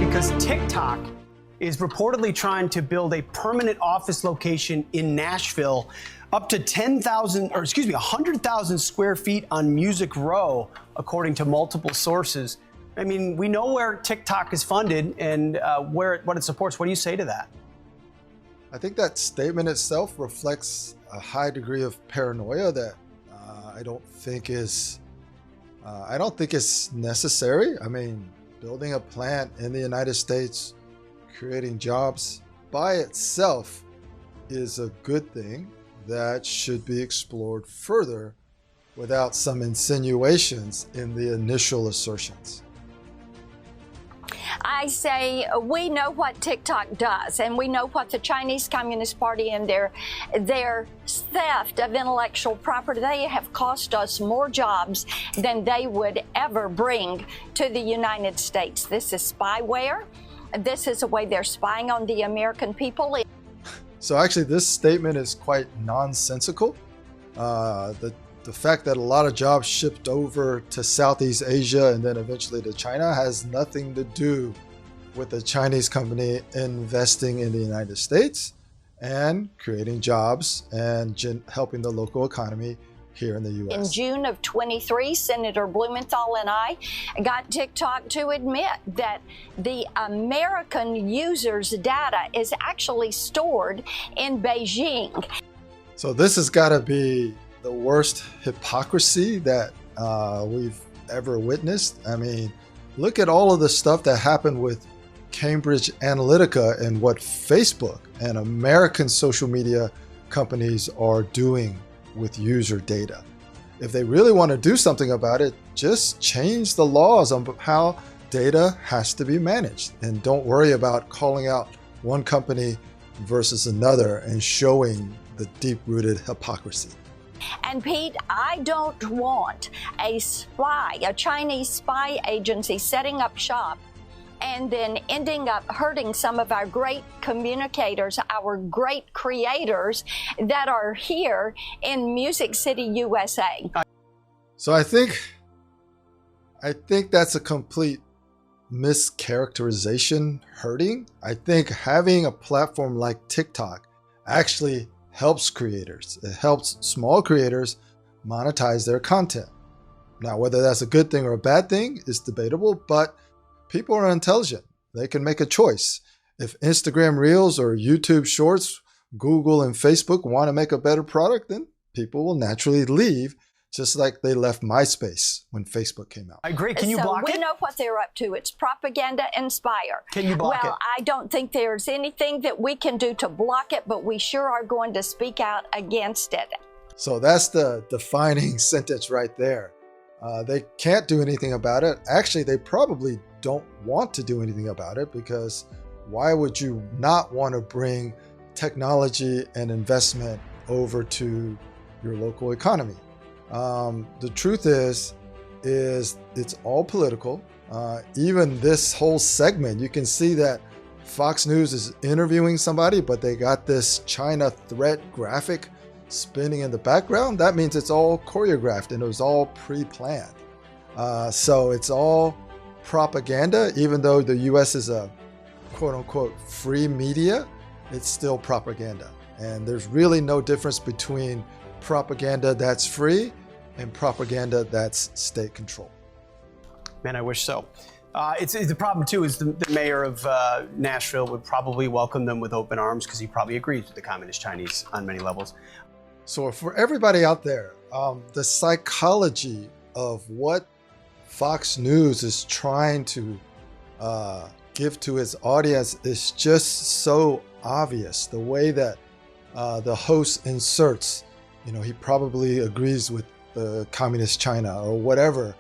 because TikTok is reportedly trying to build a permanent office location in Nashville up to 100,000 square feet on Music Row, according to multiple sources. I mean, we know where TikTok is funded and what it supports. What do you say to that? I think that statement itself reflects a high degree of paranoia that I don't think is necessary. I mean, building a plant in the United States, creating jobs by itself is a good thing that should be explored further without some insinuations in the initial assertions. I say we know what TikTok does, and we know what the Chinese Communist Party and their theft of intellectual property, they have cost us more jobs than they would ever bring to the United States. This is spyware. This is a way they're spying on the American people. So actually, this statement is quite nonsensical. The fact that a lot of jobs shipped over to Southeast Asia and then eventually to China has nothing to do with a Chinese company investing in the United States and creating jobs and helping the local economy here in the U.S. In June of 23, Senator Blumenthal and I got TikTok to admit that the American users' data is actually stored in Beijing. So this has got to be the worst hypocrisy that we've ever witnessed. I mean, look at all of the stuff that happened with Cambridge Analytica and what Facebook and American social media companies are doing with user data. If they really want to do something about it, just change the laws on how data has to be managed, and don't worry about calling out one company versus another and showing the deep-rooted hypocrisy. And Pete, I don't want a Chinese spy agency setting up shop and then ending up hurting some of our great communicators, our great creators that are here in Music City, USA. So I think that's a complete mischaracterization, hurting. I think having a platform like TikTok actually helps creators. It helps small creators monetize their content. Now, whether that's a good thing or a bad thing is debatable, but people are intelligent. They can make a choice. If Instagram Reels or YouTube Shorts, Google and Facebook want to make a better product, then people will naturally leave, just like they left MySpace when Facebook came out. I agree. Can you block it? We know what they're up to. It's propaganda and spire. Can you block it? Well, I don't think there's anything that we can do to block it, but we sure are going to speak out against it. So that's the defining sentence right there. They can't do anything about it. Actually, they probably don't want to do anything about it, because why would you not want to bring technology and investment over to your local economy? The truth is it's all political. Even this whole segment, you can see that Fox News is interviewing somebody, but they got this China threat graphic spinning in the background. That means it's all choreographed and it was all pre-planned. So it's all propaganda. Even though the US is a quote-unquote free media, it's still propaganda. And there's really no difference between propaganda that's free and propaganda that's state control. Man, I wish so. It's the problem too is the mayor of Nashville would probably welcome them with open arms, because he probably agrees with the Communist Chinese on many levels. So for everybody out there, the psychology of what Fox News is trying to give to its audience is just so obvious. The way that the host inserts, he probably agrees with the Communist China or whatever.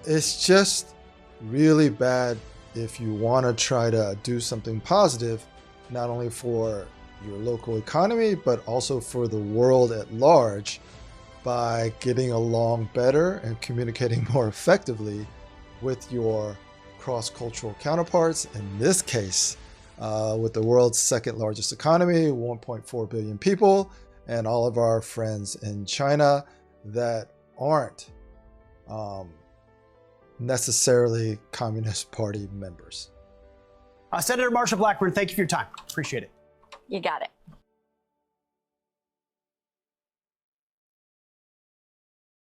It's just really bad if you want to try to do something positive, not only for your local economy, but also for the world at large, by getting along better and communicating more effectively with your cross-cultural counterparts. In this case, with the world's second largest economy, 1.4 billion people, and all of our friends in China that aren't necessarily Communist Party members. Senator Marsha Blackburn, thank you for your time. Appreciate it. You got it.